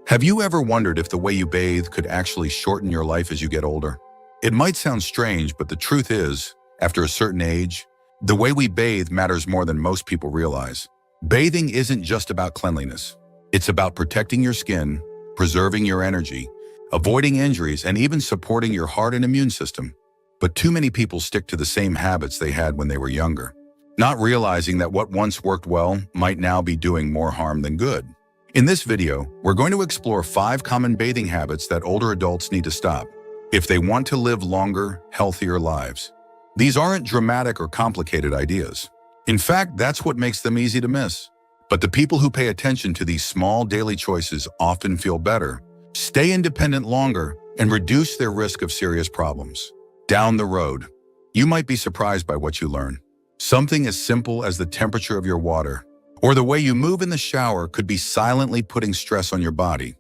Have you ever wondered if the way you bathe could actually shorten your life as you get older? It might sound strange, but the truth is, after a certain age, the way we bathe matters more than most people realize. Bathing isn't just about cleanliness. It's about protecting your skin, preserving your energy, avoiding injuries, and even supporting your heart and immune system. But too many people stick to the same habits they had when they were younger, not realizing that what once worked well might now be doing more harm than good. In this video, we're going to explore 5 common bathing habits that older adults need to stop if they want to live longer, healthier lives. These aren't dramatic or complicated ideas. In fact, that's what makes them easy to miss. But the people who pay attention to these small daily choices often feel better, stay independent longer, and reduce their risk of serious problems. Down the road, you might be surprised by what you learn. Something as simple as the temperature of your water or the way you move in the shower could be silently putting stress on your body.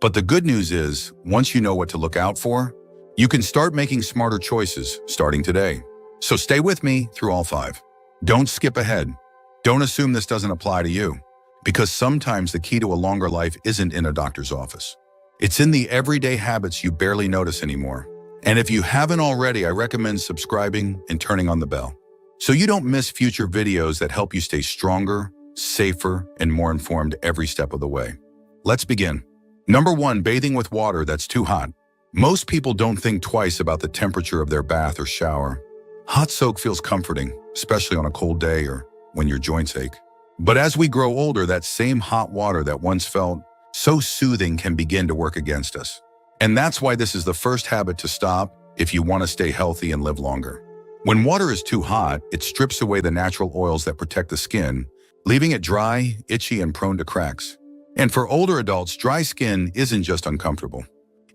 But the good news is, once you know what to look out for, you can start making smarter choices starting today. So stay with me through all 5. Don't skip ahead. Don't assume this doesn't apply to you, because sometimes the key to a longer life isn't in a doctor's office. It's in the everyday habits you barely notice anymore. And if you haven't already, I recommend subscribing and turning on the bell, so you don't miss future videos that help you stay stronger, safer, and more informed every step of the way. Let's begin. Number 1, bathing with water that's too hot. Most people don't think twice about the temperature of their bath or shower. Hot soak feels comforting, especially on a cold day or when your joints ache. But as we grow older, that same hot water that once felt so soothing can begin to work against us. And that's why this is the first habit to stop if you want to stay healthy and live longer. When water is too hot, it strips away the natural oils that protect the skin, leaving it dry, itchy, and prone to cracks. And for older adults, dry skin isn't just uncomfortable.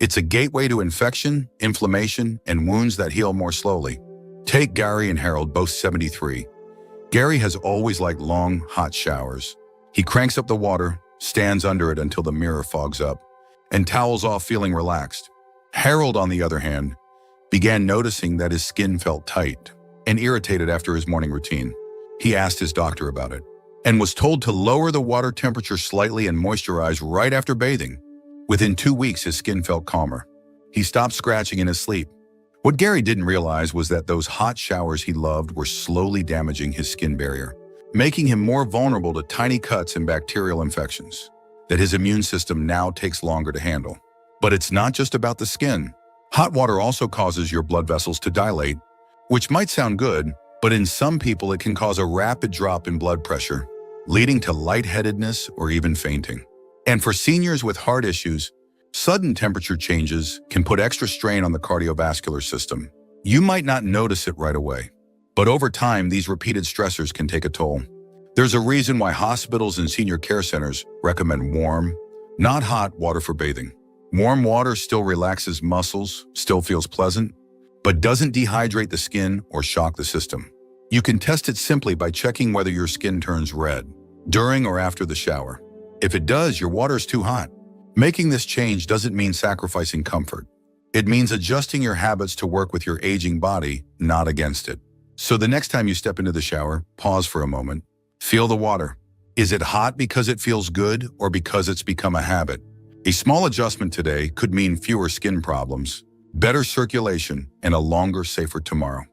It's a gateway to infection, inflammation, and wounds that heal more slowly. Take Gary and Harold, both 73. Gary has always liked long, hot showers. He cranks up the water, stands under it until the mirror fogs up, and towels off feeling relaxed. Harold, on the other hand, began noticing that his skin felt tight and irritated after his morning routine. He asked his doctor about it and was told to lower the water temperature slightly and moisturize right after bathing. Within 2 weeks, his skin felt calmer. He stopped scratching in his sleep. What Gary didn't realize was that those hot showers he loved were slowly damaging his skin barrier, making him more vulnerable to tiny cuts and bacterial infections that his immune system now takes longer to handle. But it's not just about the skin. Hot water also causes your blood vessels to dilate, which might sound good, but in some people it can cause a rapid drop in blood pressure, leading to lightheadedness or even fainting. And for seniors with heart issues, sudden temperature changes can put extra strain on the cardiovascular system. You might not notice it right away, but over time, these repeated stressors can take a toll. There's a reason why hospitals and senior care centers recommend warm, not hot water for bathing. Warm water still relaxes muscles, still feels pleasant, but doesn't dehydrate the skin or shock the system. You can test it simply by checking whether your skin turns red during or after the shower. If it does, your water is too hot. Making this change doesn't mean sacrificing comfort. It means adjusting your habits to work with your aging body, not against it. So the next time you step into the shower, pause for a moment. Feel the water. Is it hot because it feels good or because it's become a habit? A small adjustment today could mean fewer skin problems, better circulation, and a longer, safer tomorrow.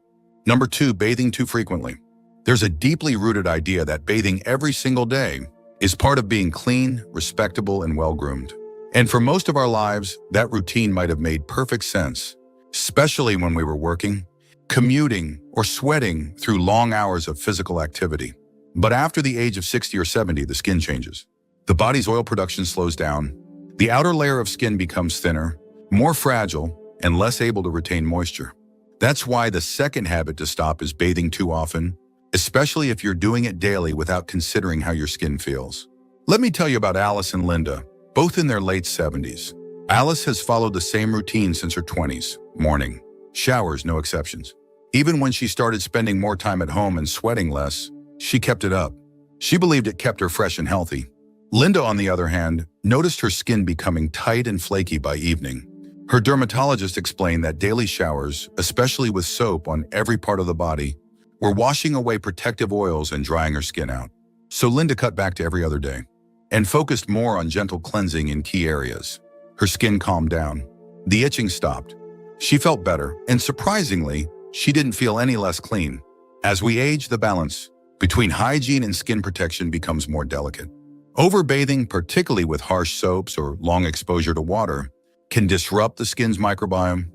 Number 2, bathing too frequently. There's a deeply rooted idea that bathing every single day is part of being clean, respectable, and well-groomed. And for most of our lives, that routine might have made perfect sense, especially when we were working, commuting, or sweating through long hours of physical activity. But after the age of 60 or 70, the skin changes. The body's oil production slows down. The outer layer of skin becomes thinner, more fragile, and less able to retain moisture. That's why the second habit to stop is bathing too often, especially if you're doing it daily without considering how your skin feels. Let me tell you about Alice and Linda, both in their late 70s. Alice has followed the same routine since her 20s, morning, showers, no exceptions. Even when she started spending more time at home and sweating less, she kept it up. She believed it kept her fresh and healthy. Linda, on the other hand, noticed her skin becoming tight and flaky by evening. Her dermatologist explained that daily showers, especially with soap on every part of the body, were washing away protective oils and drying her skin out. So Linda cut back to every other day. and focused more on gentle cleansing in key areas. Her skin calmed down. The itching stopped. She felt better, and surprisingly, she didn't feel any less clean. As we age, the balance between hygiene and skin protection becomes more delicate. Overbathing, particularly with harsh soaps or long exposure to water, can disrupt the skin's microbiome,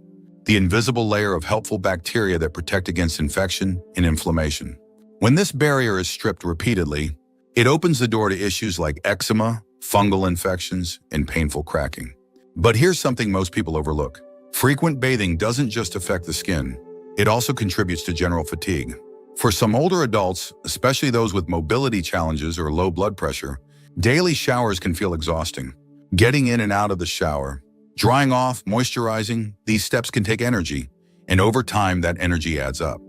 the invisible layer of helpful bacteria that protect against infection and inflammation. When this barrier is stripped repeatedly, it opens the door to issues like eczema, fungal infections, and painful cracking. But here's something most people overlook. Frequent bathing doesn't just affect the skin, it also contributes to general fatigue. For some older adults, especially those with mobility challenges or low blood pressure, daily showers can feel exhausting. Getting in and out of the shower, drying off, moisturizing, these steps can take energy, and over time that energy adds up.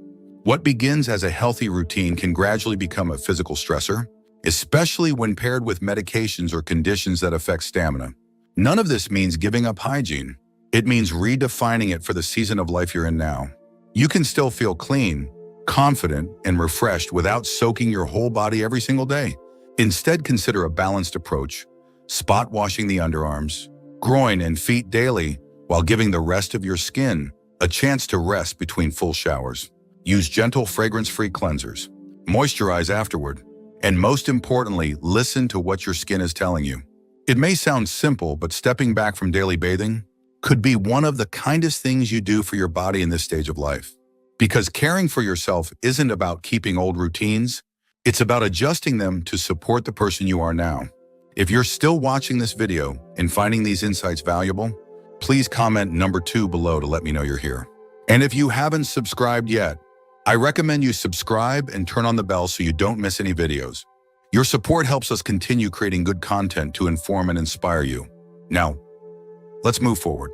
What begins as a healthy routine can gradually become a physical stressor, especially when paired with medications or conditions that affect stamina. None of this means giving up hygiene. It means redefining it for the season of life you're in now. You can still feel clean, confident, and refreshed without soaking your whole body every single day. Instead, consider a balanced approach, spot washing the underarms, groin, and feet daily while giving the rest of your skin a chance to rest between full showers. Use gentle, fragrance-free cleansers. Moisturize afterward. And most importantly, listen to what your skin is telling you. It may sound simple, but stepping back from daily bathing could be one of the kindest things you do for your body in this stage of life. Because caring for yourself isn't about keeping old routines, it's about adjusting them to support the person you are now. If you're still watching this video and finding these insights valuable, please comment number 2 below to let me know you're here. And if you haven't subscribed yet, I recommend you subscribe and turn on the bell so you don't miss any videos. Your support helps us continue creating good content to inform and inspire you. Now, let's move forward.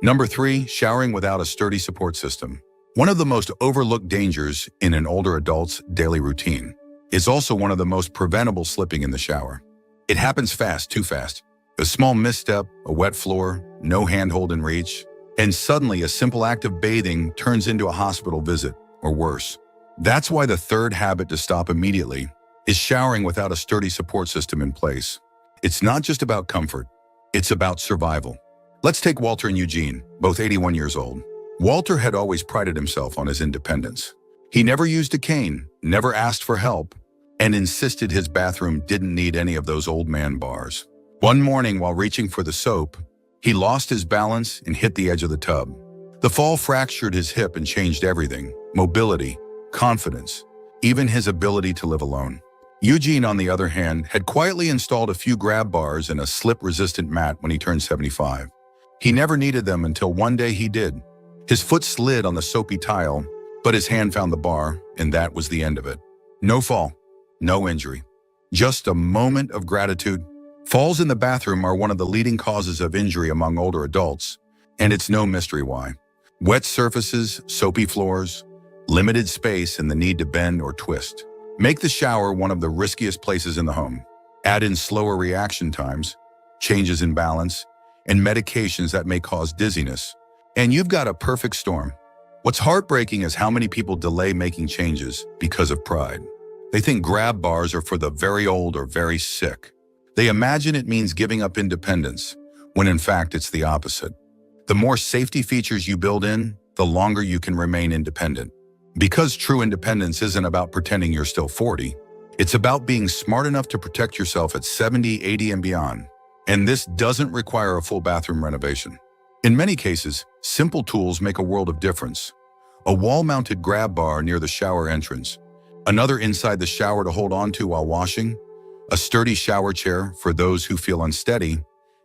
Number 3, showering without a sturdy support system. One of the most overlooked dangers in an older adult's daily routine is also one of the most preventable: slipping in the shower. It happens fast, too fast. A small misstep, a wet floor, no handhold in reach, and suddenly a simple act of bathing turns into a hospital visit, or worse. That's why the third habit to stop immediately is showering without a sturdy support system in place. It's not just about comfort, it's about survival. Let's take Walter and Eugene, both 81 years old. Walter had always prided himself on his independence. He never used a cane, never asked for help, and insisted his bathroom didn't need any of those old man bars. One morning, while reaching for the soap, he lost his balance and hit the edge of the tub. The fall fractured his hip and changed everything: mobility, confidence, even his ability to live alone. Eugene, on the other hand, had quietly installed a few grab bars and a slip-resistant mat when he turned 75. He never needed them until one day he did. His foot slid on the soapy tile, but his hand found the bar, and that was the end of it. No fall, no injury, just a moment of gratitude. Falls in the bathroom are one of the leading causes of injury among older adults, and it's no mystery why. Wet surfaces, soapy floors, limited space, and the need to bend or twist make the shower one of the riskiest places in the home. Add in slower reaction times, changes in balance, and medications that may cause dizziness, and you've got a perfect storm. What's heartbreaking is how many people delay making changes because of pride. They think grab bars are for the very old or very sick. They imagine it means giving up independence, when in fact it's the opposite. The more safety features you build in, the longer you can remain independent. Because true independence isn't about pretending you're still 40. It's about being smart enough to protect yourself at 70, 80, and beyond. And this doesn't require a full bathroom renovation. In many cases, simple tools make a world of difference. A wall-mounted grab bar near the shower entrance, another inside the shower to hold on to while washing, a sturdy shower chair for those who feel unsteady,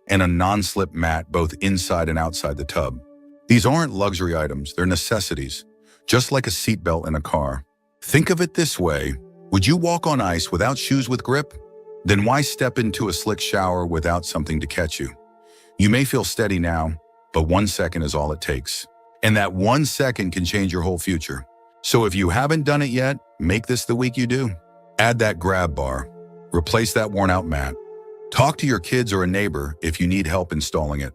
and a non-slip mat both inside and outside the tub. These aren't luxury items, they're necessities, just like a seatbelt in a car. Think of it this way: would you walk on ice without shoes with grip? Then why step into a slick shower without something to catch you? You may feel steady now, but 1 second is all it takes. And that 1 second can change your whole future. So if you haven't done it yet, make this the week you do. Add that grab bar. Replace that worn-out mat. Talk to your kids or a neighbor if you need help installing it.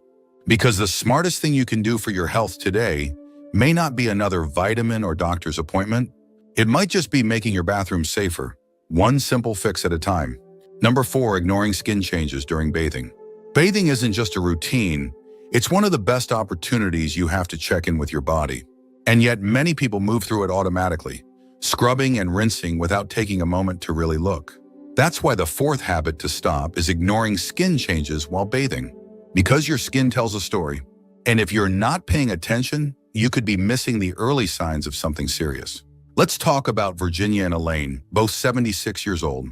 Because the smartest thing you can do for your health today may not be another vitamin or doctor's appointment. It might just be making your bathroom safer, one simple fix at a time. Number 4, ignoring skin changes during bathing. Bathing isn't just a routine, it's one of the best opportunities you have to check in with your body. And yet many people move through it automatically, scrubbing and rinsing without taking a moment to really look. That's why the fourth habit to stop is ignoring skin changes while bathing. Because your skin tells a story. And if you're not paying attention, you could be missing the early signs of something serious. Let's talk about Virginia and Elaine, both 76 years old.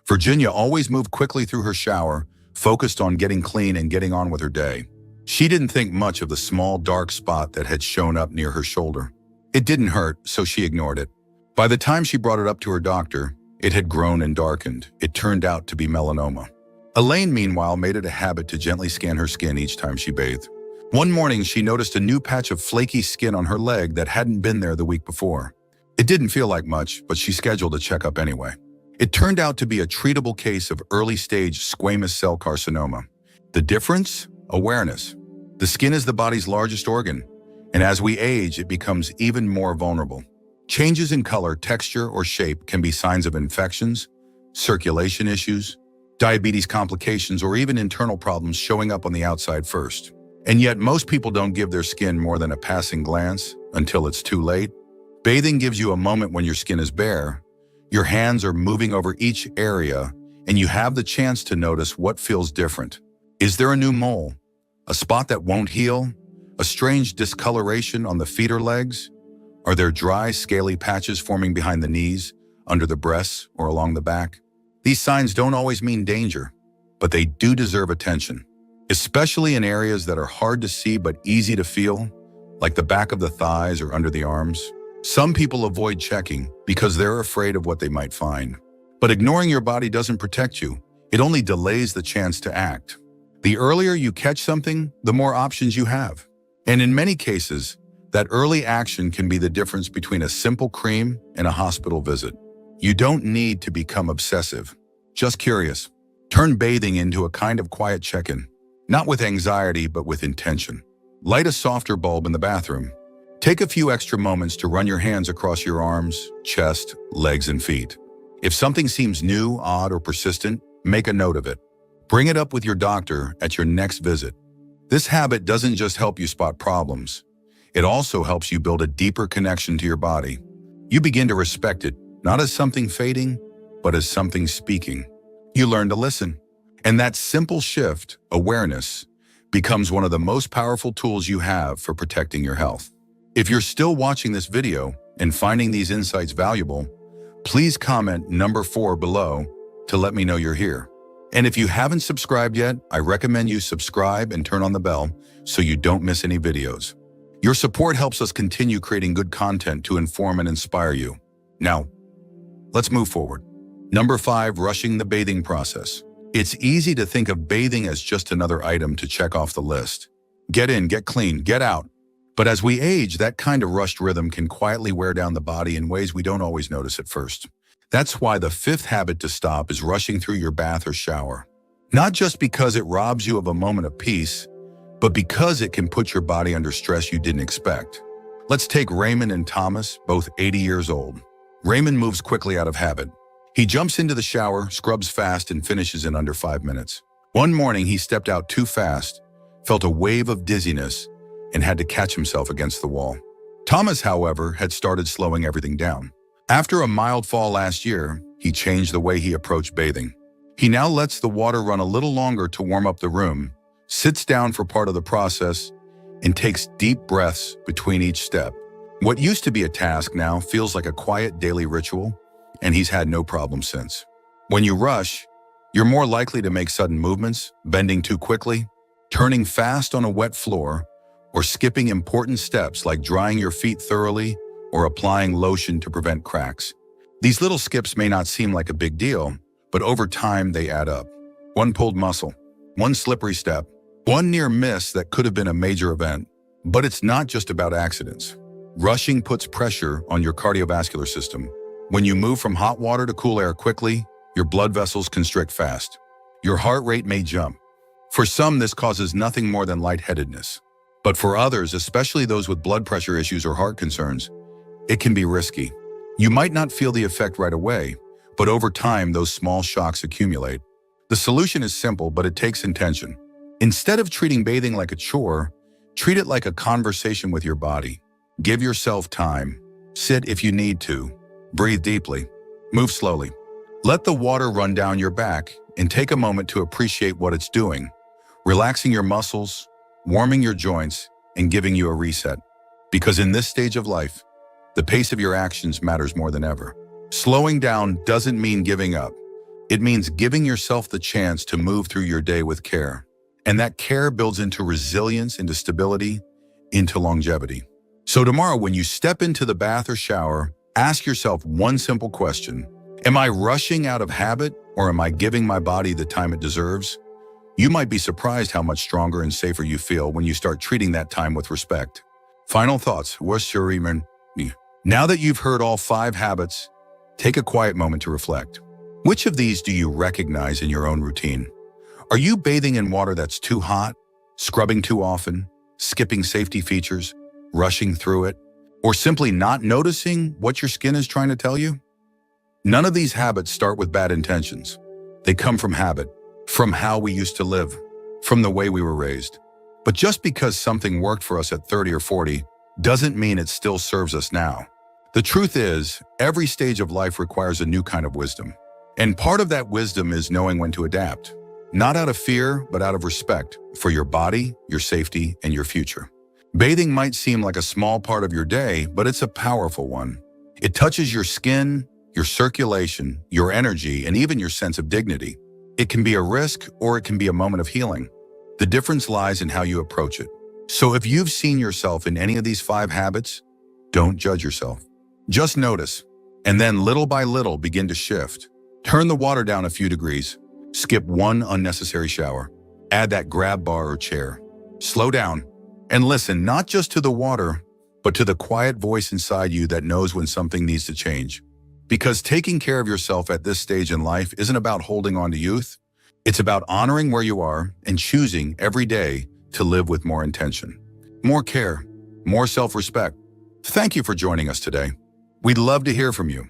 Virginia always moved quickly through her shower, focused on getting clean and getting on with her day. She didn't think much of the small dark spot that had shown up near her shoulder. It didn't hurt, so she ignored it. By the time she brought it up to her doctor, it had grown and darkened. It turned out to be melanoma. Elaine, meanwhile, made it a habit to gently scan her skin each time she bathed. One morning, she noticed a new patch of flaky skin on her leg that hadn't been there the week before. It didn't feel like much, but she scheduled a checkup anyway. It turned out to be a treatable case of early-stage squamous cell carcinoma. The difference? Awareness. The skin is the body's largest organ, and as we age, it becomes even more vulnerable. Changes in color, texture, or shape can be signs of infections, circulation issues, diabetes complications, or even internal problems showing up on the outside first. And yet most people don't give their skin more than a passing glance until it's too late. Bathing gives you a moment when your skin is bare. Your hands are moving over each area, and you have the chance to notice what feels different. Is there a new mole? A spot that won't heal? A strange discoloration on the feet or legs? Are there dry, scaly patches forming behind the knees, under the breasts, or along the back? These signs don't always mean danger, but they do deserve attention, especially in areas that are hard to see but easy to feel, like the back of the thighs or under the arms. Some people avoid checking because they're afraid of what they might find. But ignoring your body doesn't protect you. It only delays the chance to act. The earlier you catch something, the more options you have. And in many cases, that early action can be the difference between a simple cream and a hospital visit. You don't need to become obsessive. Just curious. Turn bathing into a kind of quiet check-in. Not with anxiety, but with intention. Light a softer bulb in the bathroom. Take a few extra moments to run your hands across your arms, chest, legs, and feet. If something seems new, odd, or persistent, make a note of it. Bring it up with your doctor at your next visit. This habit doesn't just help you spot problems. It also helps you build a deeper connection to your body. You begin to respect it, not as something fading, but as something speaking. You learn to listen. And that simple shift, awareness, becomes one of the most powerful tools you have for protecting your health. If you're still watching this video and finding these insights valuable, please comment number 4 below to let me know you're here. And if you haven't subscribed yet, I recommend you subscribe and turn on the bell so you don't miss any videos. Your support helps us continue creating good content to inform and inspire you. Now, let's move forward. Number 5, rushing the bathing process. It's easy to think of bathing as just another item to check off the list. Get in, get clean, get out. But as we age, that kind of rushed rhythm can quietly wear down the body in ways we don't always notice at first. That's why the 5th habit to stop is rushing through your bath or shower. Not just because it robs you of a moment of peace, but because it can put your body under stress you didn't expect. Let's take Raymond and Thomas, both 80 years old. Raymond moves quickly out of habit. He jumps into the shower, scrubs fast, and finishes in under 5 minutes. One morning, he stepped out too fast, felt a wave of dizziness, and had to catch himself against the wall. Thomas, however, had started slowing everything down. After a mild fall last year, he changed the way he approached bathing. He now lets the water run a little longer to warm up the room, sits down for part of the process, and takes deep breaths between each step. What used to be a task now feels like a quiet daily ritual, and he's had no problem since. When you rush, you're more likely to make sudden movements, bending too quickly, turning fast on a wet floor, or skipping important steps like drying your feet thoroughly or applying lotion to prevent cracks. These little skips may not seem like a big deal, but over time they add up. One pulled muscle, one slippery step, one near miss that could have been a major event. But it's not just about accidents. Rushing puts pressure on your cardiovascular system. When you move from hot water to cool air quickly, your blood vessels constrict fast. Your heart rate may jump. For some, this causes nothing more than lightheadedness. But for others, especially those with blood pressure issues or heart concerns, it can be risky. You might not feel the effect right away, but over time, those small shocks accumulate. The solution is simple, but it takes intention. Instead of treating bathing like a chore, treat it like a conversation with your body. Give yourself time. Sit if you need to. Breathe deeply. Move slowly. Let the water run down your back and take a moment to appreciate what it's doing, relaxing your muscles, warming your joints, and giving you a reset. Because in this stage of life, the pace of your actions matters more than ever. Slowing down doesn't mean giving up. It means giving yourself the chance to move through your day with care. And that care builds into resilience, into stability, into longevity. So tomorrow, when you step into the bath or shower, ask yourself one simple question. Am I rushing out of habit, or am I giving my body the time it deserves? You might be surprised how much stronger and safer you feel when you start treating that time with respect. Final thoughts. Now that you've heard all 5 habits, take a quiet moment to reflect. Which of these do you recognize in your own routine? Are you bathing in water that's too hot, scrubbing too often, skipping safety features, rushing through it, or simply not noticing what your skin is trying to tell you? None of these habits start with bad intentions. They come from habit, from how we used to live, from the way we were raised. But just because something worked for us at 30 or 40 doesn't mean it still serves us now. The truth is, every stage of life requires a new kind of wisdom. And part of that wisdom is knowing when to adapt, not out of fear, but out of respect for your body, your safety, and your future. Bathing might seem like a small part of your day, but it's a powerful one. It touches your skin, your circulation, your energy, and even your sense of dignity. It can be a risk, or it can be a moment of healing. The difference lies in how you approach it. So if you've seen yourself in any of these 5 habits, don't judge yourself. Just notice, and then little by little begin to shift. Turn the water down a few degrees. Skip one unnecessary shower. Add that grab bar or chair. Slow down and listen not just to the water, but to the quiet voice inside you that knows when something needs to change. Because taking care of yourself at this stage in life isn't about holding on to youth. It's about honoring where you are and choosing every day to live with more intention, more care, more self-respect. Thank you for joining us today. We'd love to hear from you.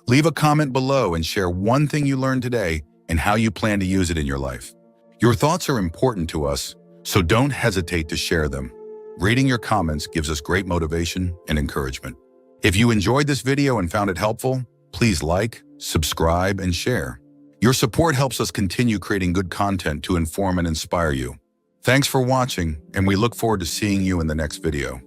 Leave a comment below and share one thing you learned today and how you plan to use it in your life. Your thoughts are important to us, so don't hesitate to share them. Reading your comments gives us great motivation and encouragement. If you enjoyed this video and found it helpful, please like, subscribe, and share. Your support helps us continue creating good content to inform and inspire you. Thanks for watching, and we look forward to seeing you in the next video.